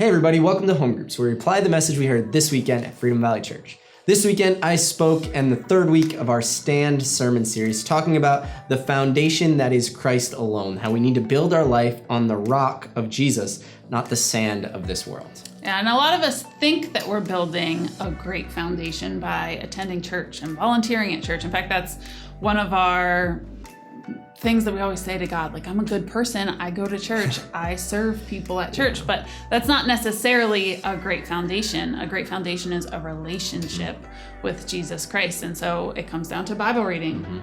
Hey everybody, welcome to Home Groups, where we apply the message we heard this weekend at Freedom Valley Church. This weekend, I spoke in the third week of our Stand sermon series, talking about the foundation that is Christ alone, how we need to build our life on the rock of Jesus, not the sand of this world. Yeah, and a lot of us think that we're building a great foundation by attending church and volunteering at church. In fact, that's one of our things that we always say to God, like, I'm a good person, I go to church, I serve people at church, but that's not necessarily a great foundation. A great foundation is a relationship with Jesus Christ. And so it comes down to Bible reading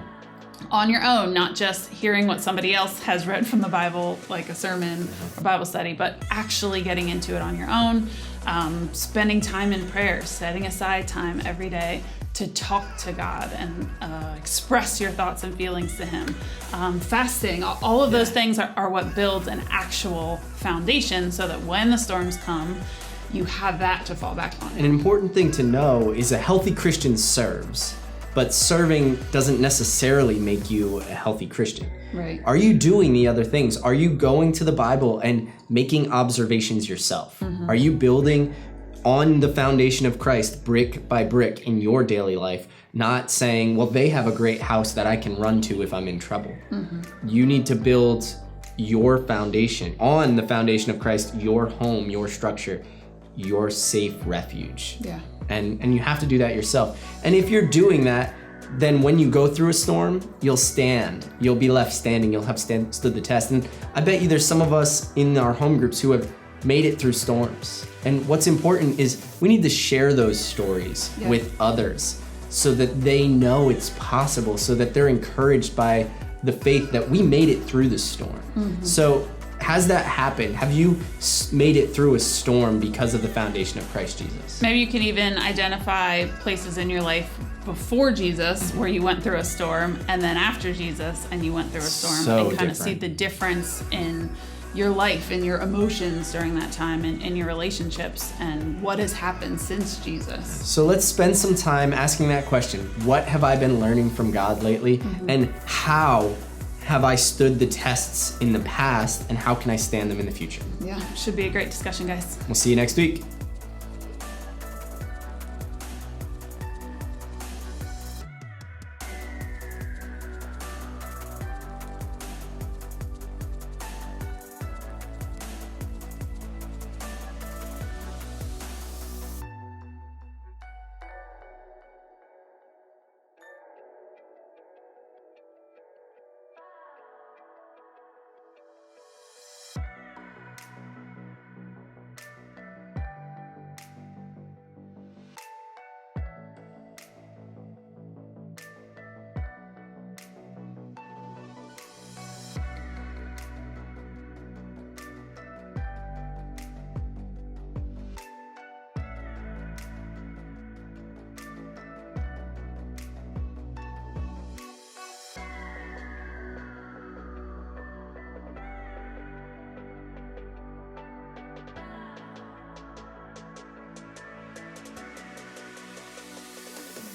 on your own, not just hearing what somebody else has read from the Bible, like a sermon or Bible study, but actually getting into it on your own, spending time in prayer, setting aside time every day to talk to God and express your thoughts and feelings to Him. Fasting, all of those things are what builds an actual foundation so that when the storms come, you have that to fall back on. An important thing to know is a healthy Christian serves, but serving doesn't necessarily make you a healthy Christian. Right. Are you doing the other things? Are you going to the Bible and making observations yourself? Mm-hmm. Are you building on the foundation of Christ, brick by brick in your daily life, not saying, well, they have a great house that I can run to if I'm in trouble. Mm-hmm. You need to build your foundation on the foundation of Christ, your home, your structure, your safe refuge. Yeah. And you have to do that yourself. And if you're doing that, then when you go through a storm, you'll stand. You'll be left standing. You'll have stood the test. And I bet you there's some of us in our home groups who have made it through storms. And what's important is we need to share those stories with others so that they know it's possible, so that they're encouraged by the faith that we made it through the storm. Mm-hmm. So has that happened? Have you made it through a storm because of the foundation of Christ Jesus? Maybe you can even identify places in your life before Jesus where you went through a storm, and then after Jesus and you went through a storm, and kind of see the difference in your life and your emotions during that time and in your relationships and what has happened since Jesus. So let's spend some time asking that question. What have I been learning from God lately? Mm-hmm. And how have I stood the tests in the past, and how can I stand them in the future? Yeah, should be a great discussion, guys. We'll see you next week.